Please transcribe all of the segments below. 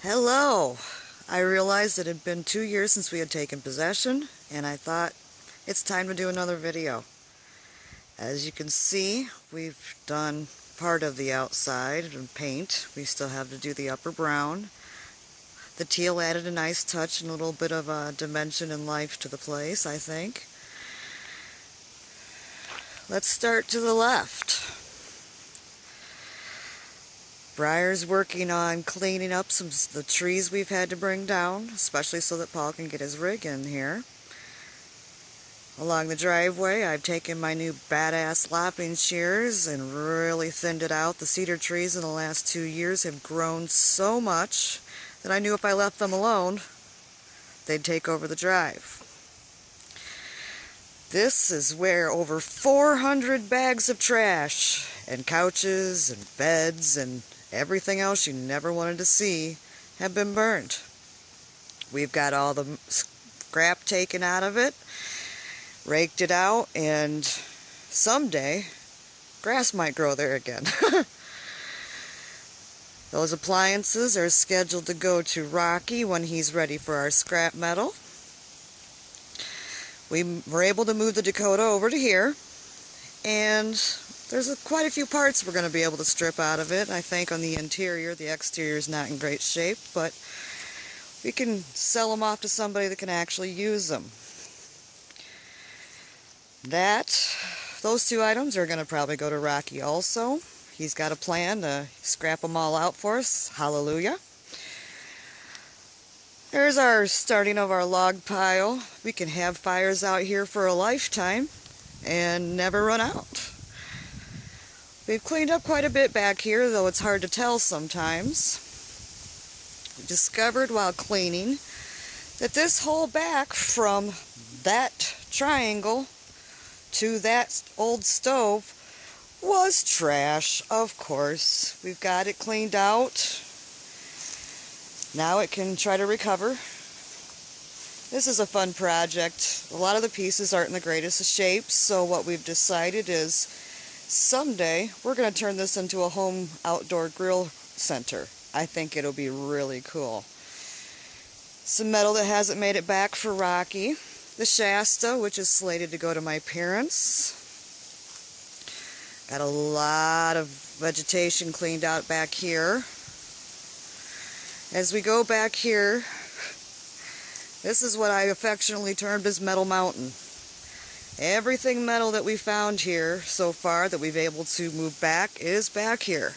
Hello! I realized it had been 2 years since we had taken possession, and I thought it's time to do another video. As you can see, we've done part of the outside and paint. We still have to do the upper brown. The teal added a nice touch and a little bit of a dimension and life to the place, I think. Let's start to the left. Briar's working on cleaning up the trees we've had to bring down, especially so that Paul can get his rig in here. Along the driveway, I've taken my new badass lopping shears and really thinned it out. The cedar trees in the last 2 years have grown so much that I knew if I left them alone, they'd take over the drive. This is where over 400 bags of trash and couches and beds and everything else you never wanted to see have been burned. We've got all the scrap taken out of it, raked it out, and someday grass might grow there again. Those appliances are scheduled to go to Rocky when he's ready for our scrap metal. We were able to move the Dakota over to here, and there's quite a few parts we're going to be able to strip out of it. I think on the interior, the exterior is not in great shape, but we can sell them off to somebody that can actually use them. Those two items are going to probably go to Rocky also. He's got a plan to scrap them all out for us. Hallelujah. There's our starting of our log pile. We can have fires out here for a lifetime and never run out. We've cleaned up quite a bit back here, though it's hard to tell sometimes. We discovered while cleaning that this whole back from that triangle to that old stove was trash, of course. We've got it cleaned out. Now it can try to recover. This is a fun project. A lot of the pieces aren't in the greatest of shapes, so what we've decided is someday we're going to turn this into a home outdoor grill center. I think it'll be really cool. Some metal that hasn't made it back for Rocky. The Shasta, which is slated to go to my parents. Got a lot of vegetation cleaned out back here. As we go back here, this is what I affectionately termed as Metal Mountain. Everything metal that we found here so far that we've able to move back is back here.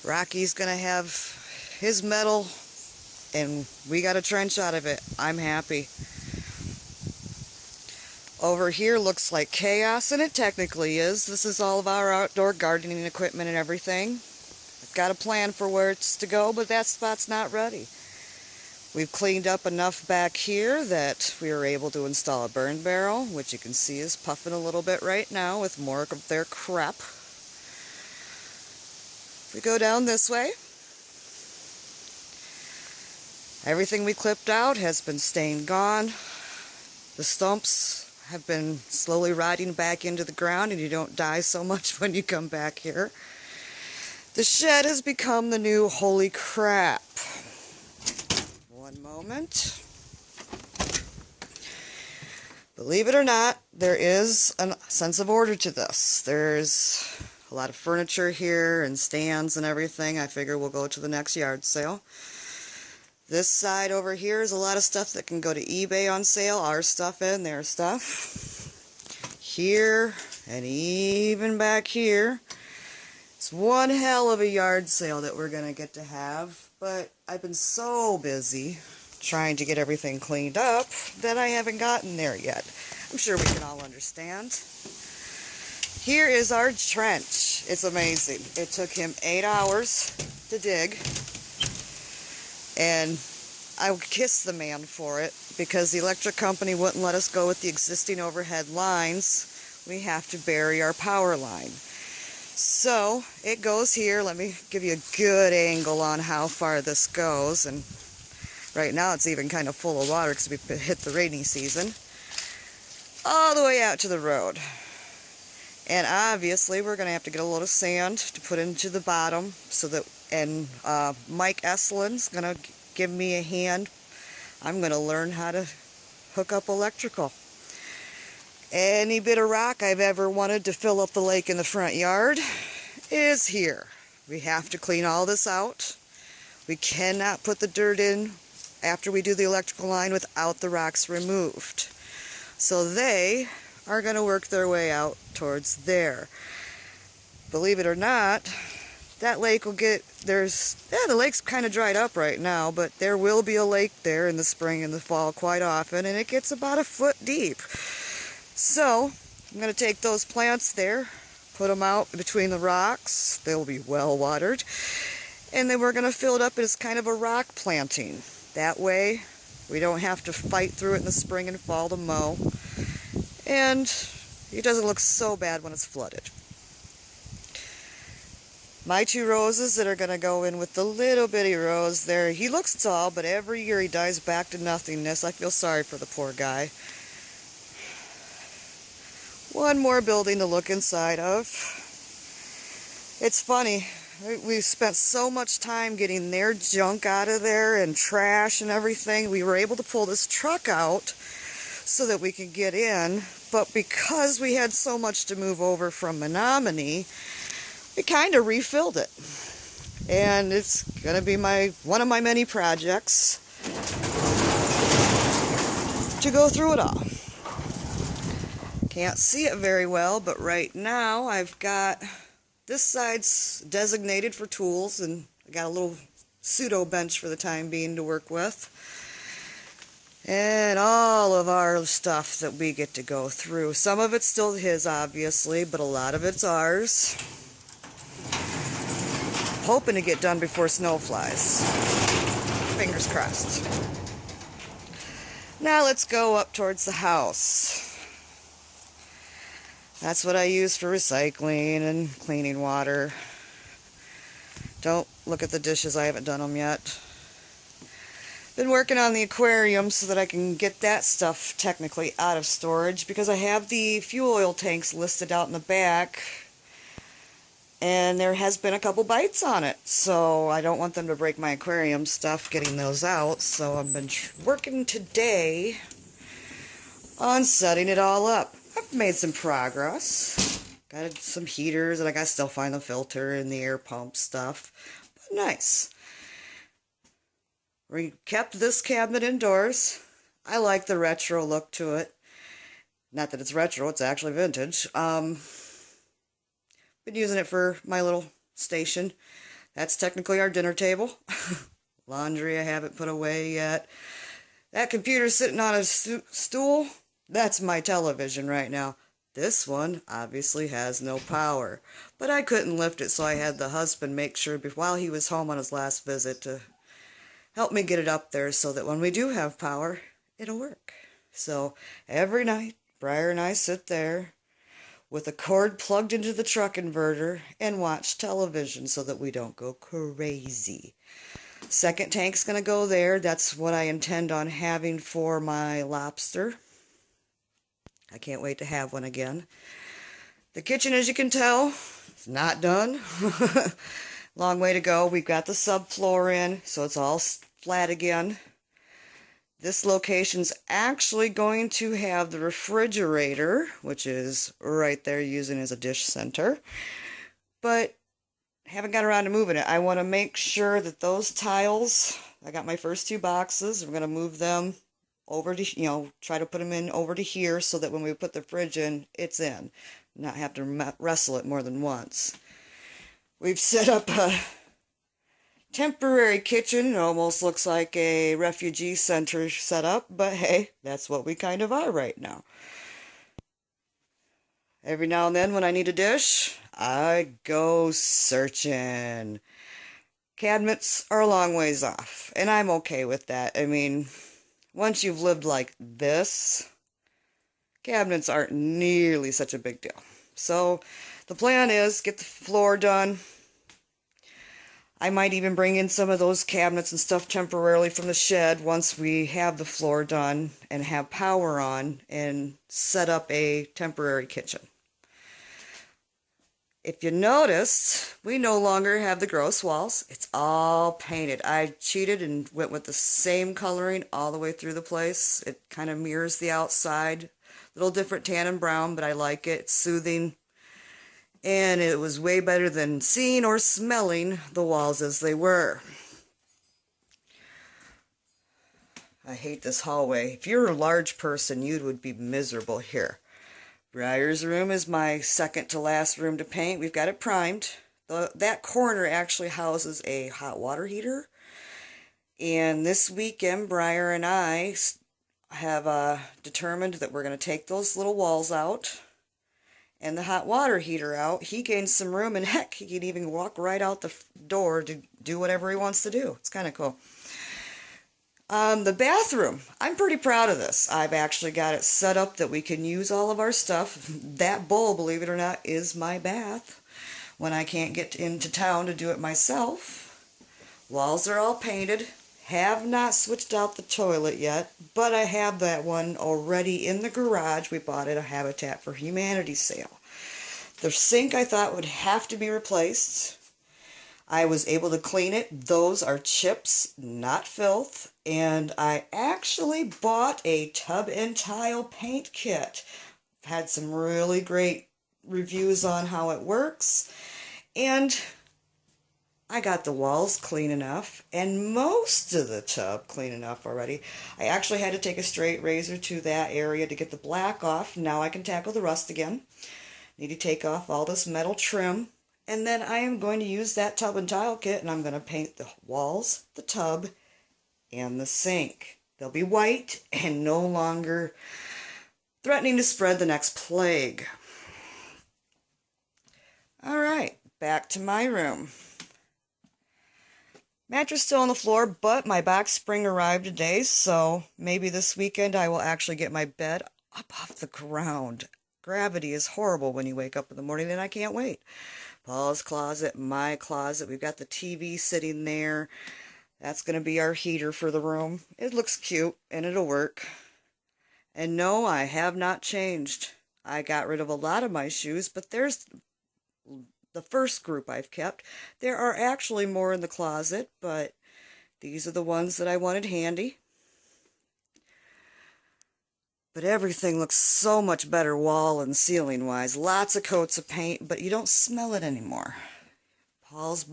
Rocky's gonna have his metal and we got a trench out of it. I'm happy. Over here looks like chaos, and it technically is. This is all of our outdoor gardening equipment and everything. I've got a plan for where it's to go, but that spot's not ready. We've cleaned up enough back here that we were able to install a burn barrel, which you can see is puffing a little bit right now with more of their crap. If we go down this way, everything we clipped out has been stained gone. The stumps have been slowly rotting back into the ground, and you don't die so much when you come back here. The shed has become the new holy crap. One moment. Believe it or not, there is a sense of order to this. There's a lot of furniture here and stands and everything. I figure we'll go to the next yard sale. This side over here is a lot of stuff that can go to eBay on sale. Our stuff and their stuff. Here and even back here. It's one hell of a yard sale that we're going to get to have. But I've been so busy trying to get everything cleaned up that I haven't gotten there yet. I'm sure we can all understand. Here is our trench. It's amazing. It took him 8 hours to dig. And I would kiss the man for it because the electric company wouldn't let us go with the existing overhead lines. We have to bury our power line. So it goes here. Let me give you a good angle on how far this goes. And right now it's even kind of full of water because we hit the rainy season. All the way out to the road. And obviously we're going to have to get a load of sand to put into the bottom so that and Mike Eslin's gonna give me a hand. I'm gonna learn how to hook up electrical. Any bit of rock I've ever wanted to fill up the lake in the front yard is here. We have to clean all this out. We cannot put the dirt in after we do the electrical line without the rocks removed. So they are going to work their way out towards there. Believe it or not, that lake will get, the lake's kind of dried up right now, but there will be a lake there in the spring and the fall quite often, and it gets about a foot deep. So I'm going to take those plants there, put them out between the rocks. They'll be well watered. And then we're going to fill it up as kind of a rock planting. That way we don't have to fight through it in the spring and fall to mow. And it doesn't look so bad when it's flooded. My 2 roses that are going to go in with the little bitty rose there. He looks tall, but every year he dies back to nothingness. I feel sorry for the poor guy. One more building to look inside of. It's funny. We've spent so much time getting their junk out of there and trash and everything. We were able to pull this truck out so that we could get in. But because we had so much to move over from Menominee, we kind of refilled it. And it's going to be one of my many projects to go through it all. Can't see it very well, but right now I've got this side's designated for tools, and I got a little pseudo bench for the time being to work with. And all of our stuff that we get to go through. Some of it's still his, obviously, but a lot of it's ours. Hoping to get done before snow flies. Fingers crossed. Now let's go up towards the house. That's what I use for recycling and cleaning water. Don't look at the dishes, I haven't done them yet. Been working on the aquarium so that I can get that stuff technically out of storage, because I have the fuel oil tanks listed out in the back and there has been a couple bites on it, so I don't want them to break my aquarium stuff getting those out. So I've been working today on setting it all up. I've made some progress. Got some heaters, and I gotta still find the filter and the air pump stuff. But nice. We kept this cabinet indoors. I like the retro look to it. Not that it's retro, it's actually vintage. Been using it for my little station. That's technically our dinner table. Laundry I haven't put away yet. That computer's sitting on a stool. That's my television right now. This one obviously has no power, but I couldn't lift it, so I had the husband make sure while he was home on his last visit to help me get it up there so that when we do have power, it'll work. So every night, Briar and I sit there with a cord plugged into the truck inverter and watch television so that we don't go crazy. Second tank's going to go there. That's what I intend on having for my lobster. I can't wait to have one again. The kitchen, as you can tell, is not done. Long way to go. We've got the subfloor in, so it's all flat again. This location's actually going to have the refrigerator, which is right there using as a dish center. But haven't got around to moving it. I want to make sure that those tiles, I got my first 2 boxes. We're going to move them over to, try to put them in over to here so that when we put the fridge in, it's in. Not have to wrestle it more than once. We've set up a temporary kitchen. It almost looks like a refugee center setup, but hey, that's what we kind of are right now. Every now and then when I need a dish, I go searching. Cabinets are a long ways off, and I'm okay with that. I mean, once you've lived like this, cabinets aren't nearly such a big deal. So the plan is get the floor done. I might even bring in some of those cabinets and stuff temporarily from the shed once we have the floor done and have power on, and set up a temporary kitchen. If you noticed, we no longer have the gross walls. It's all painted. I cheated and went with the same coloring all the way through the place. It kind of mirrors the outside. A little different tan and brown, but I like it. It's soothing. And it was way better than seeing or smelling the walls as they were. I hate this hallway. If you're a large person, you would be miserable here. Briar's room is my second to last room to paint. We've got it primed. That corner actually houses a hot water heater. And this weekend, Briar and I have determined that we're going to take those little walls out and the hot water heater out. He gained some room, and heck, he can even walk right out the door to do whatever he wants to do. It's kind of cool. The bathroom, I'm pretty proud of this. I've actually got it set up that we can use all of our stuff. That bowl, believe it or not, is my bath when I can't get into town to do it myself. Walls are all painted. Have not switched out the toilet yet, but I have that one already in the garage. We bought it at a Habitat for Humanity sale. The sink I thought would have to be replaced. I was able to clean it. Those are chips, not filth. And I actually bought a tub and tile paint kit. I've had some really great reviews on how it works. And I got the walls clean enough and most of the tub clean enough already. I actually had to take a straight razor to that area to get the black off. Now I can tackle the rust again. Need to take off all this metal trim. And then I am going to use that tub and tile kit, and I'm going to paint the walls, the tub, and the sink. They'll be white and no longer threatening to spread the next plague. All right, back to my room. Mattress still on the floor, but my box spring arrived today, so maybe this weekend I will actually get my bed up off the ground. Gravity is horrible when you wake up in the morning, and I can't wait. Paul's closet, my closet. We've got the TV sitting there. That's going to be our heater for the room. It looks cute, and it'll work. And no, I have not changed. I got rid of a lot of my shoes, but there's the first group I've kept. There are actually more in the closet, but these are the ones that I wanted handy. But everything looks so much better wall and ceiling wise. Lots of coats of paint, but you don't smell it anymore. Paul's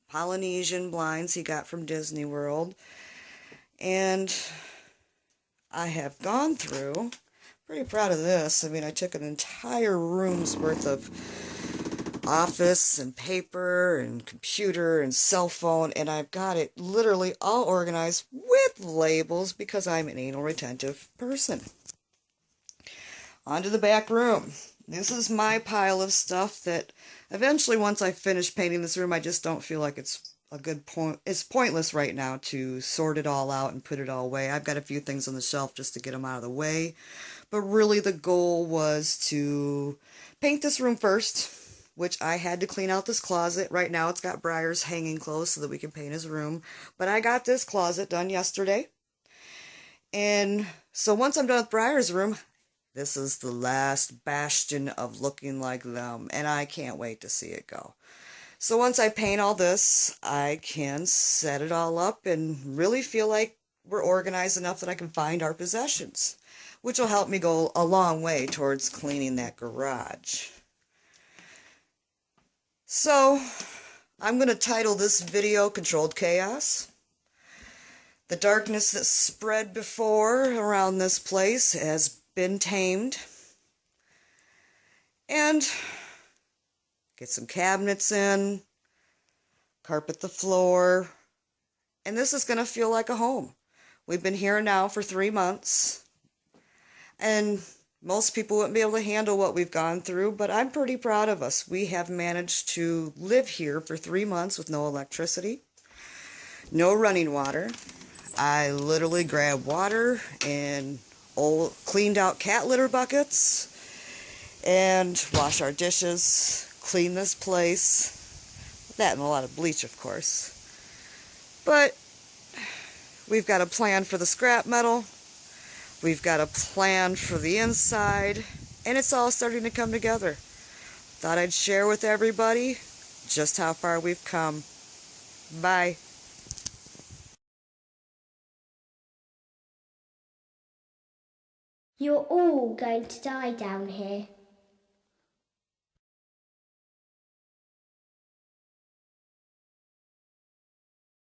Polynesian blinds he got from Disney World. And I have gone through, pretty proud of this. I mean, I took an entire room's worth of office and paper and computer and cell phone, and I've got it literally all organized with labels because I'm an anal retentive person. Onto the back room. This is my pile of stuff that eventually, once I finish painting this room, I just don't feel like it's a good point. It's pointless right now to sort it all out and put it all away. I've got a few things on the shelf just to get them out of the way. But really the goal was to paint this room first, which I had to clean out this closet. Right now it's got Briar's hanging clothes so that we can paint his room. But I got this closet done yesterday. And so once I'm done with Briar's room, this is the last bastion of looking like them, and I can't wait to see it go. So once I paint all this, I can set it all up and really feel like we're organized enough that I can find our possessions, which will help me go a long way towards cleaning that garage. So I'm going to title this video Controlled Chaos. The darkness that spread before around this place has been tamed, and get some cabinets in, carpet the floor, and this is going to feel like a home. We've been here now for 3 months, and most people wouldn't be able to handle what we've gone through, but I'm pretty proud of us. We have managed to live here for 3 months with no electricity, no running water. I literally grabbed water and old cleaned out cat litter buckets and wash our dishes, clean this place. That and a lot of bleach, of course. But we've got a plan for the scrap metal. We've got a plan for the inside, and it's all starting to come together. Thought I'd share with everybody just how far we've come. Bye. You're all going to die down here.